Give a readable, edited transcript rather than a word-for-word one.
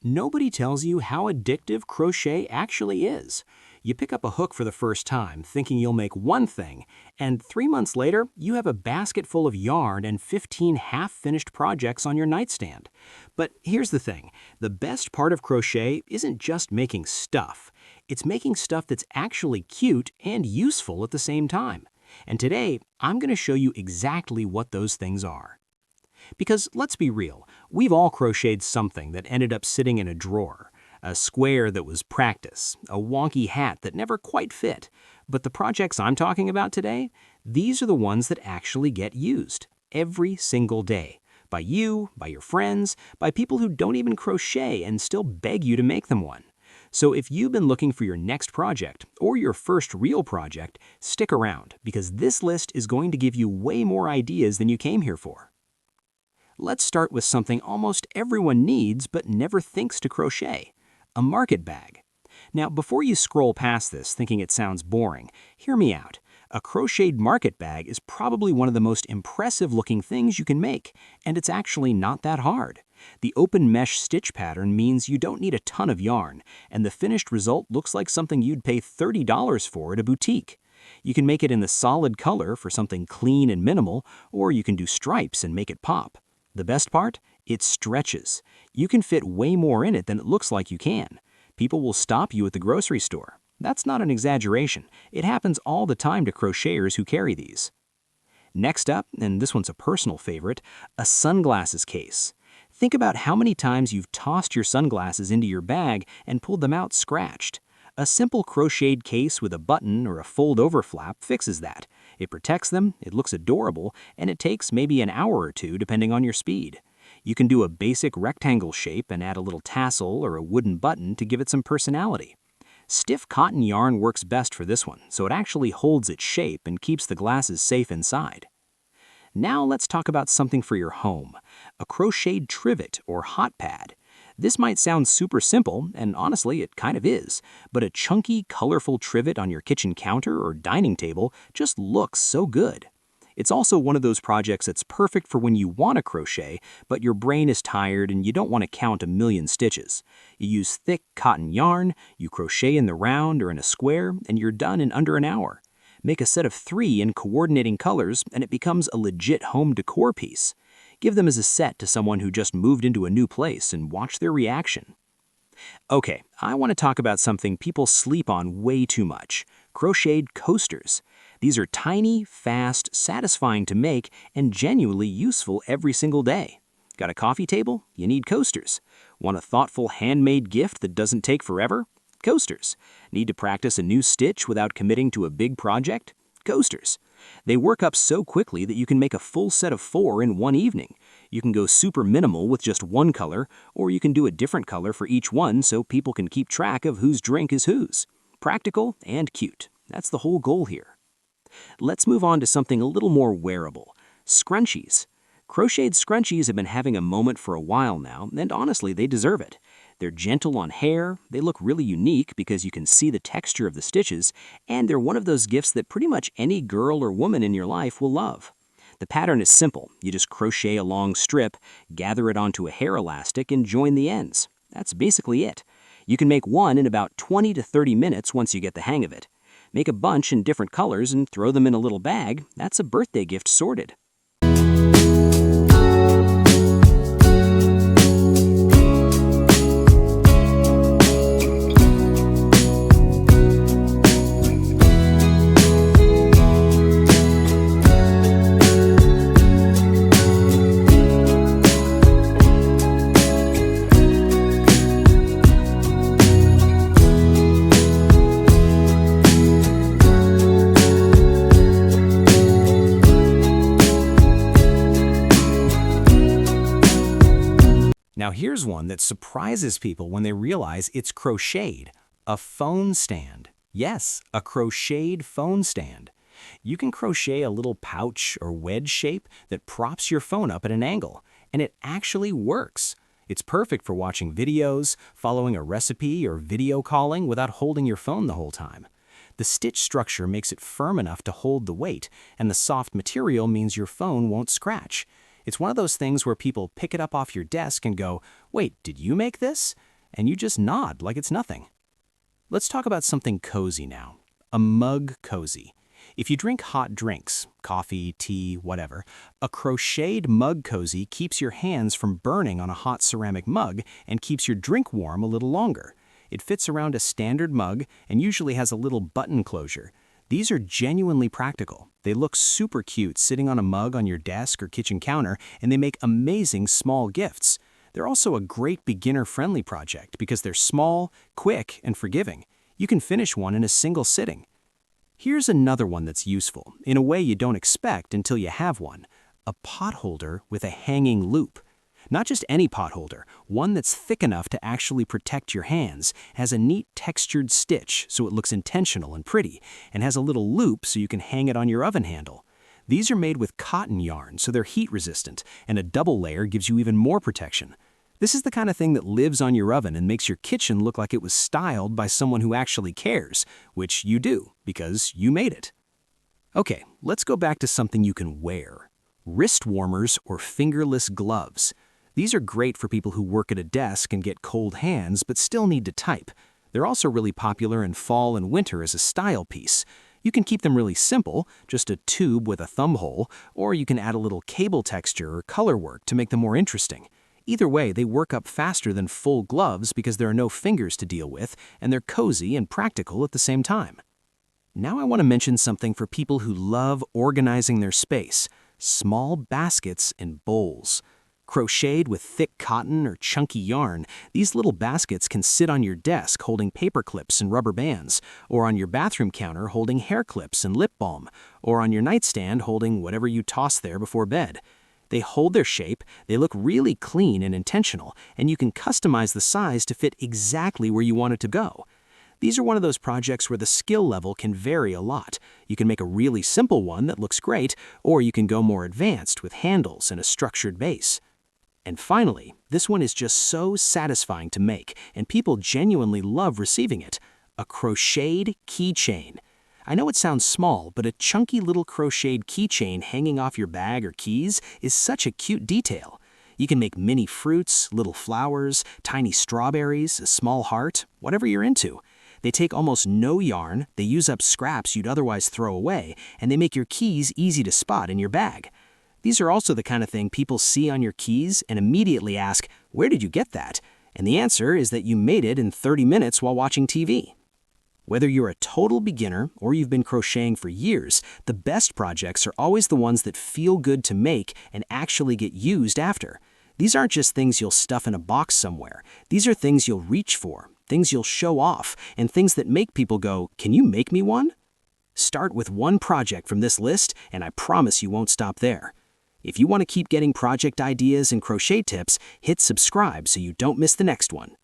Nobody tells you how addictive crochet actually is. You pick up a hook for the first time, thinking you'll make one thing, and 3 months later, you have a basket full of yarn and 15 half-finished projects on your nightstand. But here's the thing, the best part of crochet isn't just making stuff. It's making stuff that's actually cute and useful at the same time. And today, I'm going to show you exactly what those things are. Because let's be real, we've all crocheted something that ended up sitting in a drawer. A square that was practice, a wonky hat that never quite fit. But the projects I'm talking about today, these are the ones that actually get used every single day. By you, by your friends, by people who don't even crochet and still beg you to make them one. So if you've been looking for your next project or your first real project, stick around because this list is going to give you way more ideas than you came here for. Let's start with something almost everyone needs but never thinks to crochet. A market bag. Now, before you scroll past this thinking it sounds boring, hear me out. A crocheted market bag is probably one of the most impressive looking things you can make, and it's actually not that hard. The open mesh stitch pattern means you don't need a ton of yarn, and the finished result looks like something you'd pay $30 for at a boutique. You can make it in the solid color for something clean and minimal, or you can do stripes and make it pop. The best part? It stretches. You can fit way more in it than it looks like you can. People will stop you at the grocery store. That's not an exaggeration. It happens all the time to crocheters who carry these. Next up, and this one's a personal favorite, a sunglasses case. Think about how many times you've tossed your sunglasses into your bag and pulled them out scratched. A simple crocheted case with a button or a fold-over flap fixes that. It protects them, it looks adorable, and it takes maybe an hour or two depending on your speed. You can do a basic rectangle shape and add a little tassel or a wooden button to give it some personality. Stiff cotton yarn works best for this one, so it actually holds its shape and keeps the glasses safe inside. Now let's talk about something for your home, a crocheted trivet or hot pad. This might sound super simple, and honestly it kind of is, but a chunky, colorful trivet on your kitchen counter or dining table just looks so good. It's also one of those projects that's perfect for when you want to crochet, but your brain is tired and you don't want to count a million stitches. You use thick cotton yarn, you crochet in the round or in a square, and you're done in under an hour. Make a set of 3 in coordinating colors, and it becomes a legit home decor piece. Give them as a set to someone who just moved into a new place and watch their reaction. Okay, I want to talk about something people sleep on way too much. Crocheted coasters. These are tiny, fast, satisfying to make, and genuinely useful every single day. Got a coffee table? You need coasters. Want a thoughtful handmade gift that doesn't take forever? Coasters. Need to practice a new stitch without committing to a big project? Coasters. They work up so quickly that you can make a full set of 4 in one evening. You can go super minimal with just one color, or you can do a different color for each one so people can keep track of whose drink is whose. Practical and cute. That's the whole goal here. Let's move on to something a little more wearable. Scrunchies. Crocheted scrunchies have been having a moment for a while now, and honestly, they deserve it. They're gentle on hair, they look really unique because you can see the texture of the stitches, and they're one of those gifts that pretty much any girl or woman in your life will love. The pattern is simple. You just crochet a long strip, gather it onto a hair elastic, and join the ends. That's basically it. You can make one in about 20 to 30 minutes once you get the hang of it. Make a bunch in different colors and throw them in a little bag. That's a birthday gift sorted. Now here's one that surprises people when they realize it's crocheted. A phone stand. Yes, a crocheted phone stand. You can crochet a little pouch or wedge shape that props your phone up at an angle, and it actually works. It's perfect for watching videos, following a recipe, or video calling without holding your phone the whole time. The stitch structure makes it firm enough to hold the weight, and the soft material means your phone won't scratch. It's one of those things where people pick it up off your desk and go, "Wait, did you make this?" and you just nod like it's nothing. Let's talk about something cozy now. A mug cozy. If you drink hot drinks, coffee, tea, whatever, a crocheted mug cozy keeps your hands from burning on a hot ceramic mug and keeps your drink warm a little longer. It fits around a standard mug and usually has a little button closure. These are genuinely practical. They look super cute sitting on a mug on your desk or kitchen counter, and they make amazing small gifts. They're also a great beginner-friendly project because they're small, quick, and forgiving. You can finish one in a single sitting. Here's another one that's useful, in a way you don't expect until you have one. A pot holder with a hanging loop. Not just any pot holder, one that's thick enough to actually protect your hands, has a neat textured stitch so it looks intentional and pretty, and has a little loop so you can hang it on your oven handle. These are made with cotton yarn so they're heat resistant, and a double layer gives you even more protection. This is the kind of thing that lives on your oven and makes your kitchen look like it was styled by someone who actually cares, which you do, because you made it. Okay, let's go back to something you can wear. Wrist warmers or fingerless gloves. These are great for people who work at a desk and get cold hands but still need to type. They're also really popular in fall and winter as a style piece. You can keep them really simple, just a tube with a thumb hole, or you can add a little cable texture or color work to make them more interesting. Either way, they work up faster than full gloves because there are no fingers to deal with, and they're cozy and practical at the same time. Now I want to mention something for people who love organizing their space: small baskets and bowls. Crocheted with thick cotton or chunky yarn, these little baskets can sit on your desk holding paper clips and rubber bands, or on your bathroom counter holding hair clips and lip balm, or on your nightstand holding whatever you toss there before bed. They hold their shape, they look really clean and intentional, and you can customize the size to fit exactly where you want it to go. These are one of those projects where the skill level can vary a lot. You can make a really simple one that looks great, or you can go more advanced with handles and a structured base. And finally, this one is just so satisfying to make, and people genuinely love receiving it: a crocheted keychain. I know it sounds small, but a chunky little crocheted keychain hanging off your bag or keys is such a cute detail. You can make mini fruits, little flowers, tiny strawberries, a small heart, whatever you're into. They take almost no yarn, they use up scraps you'd otherwise throw away, and they make your keys easy to spot in your bag. These are also the kind of thing people see on your keys and immediately ask, "Where did you get that?" And the answer is that you made it in 30 minutes while watching TV. Whether you're a total beginner or you've been crocheting for years, the best projects are always the ones that feel good to make and actually get used after. These aren't just things you'll stuff in a box somewhere. These are things you'll reach for, things you'll show off, and things that make people go, "Can you make me one?" Start with one project from this list, and I promise you won't stop there. If you want to keep getting project ideas and crochet tips, hit subscribe so you don't miss the next one.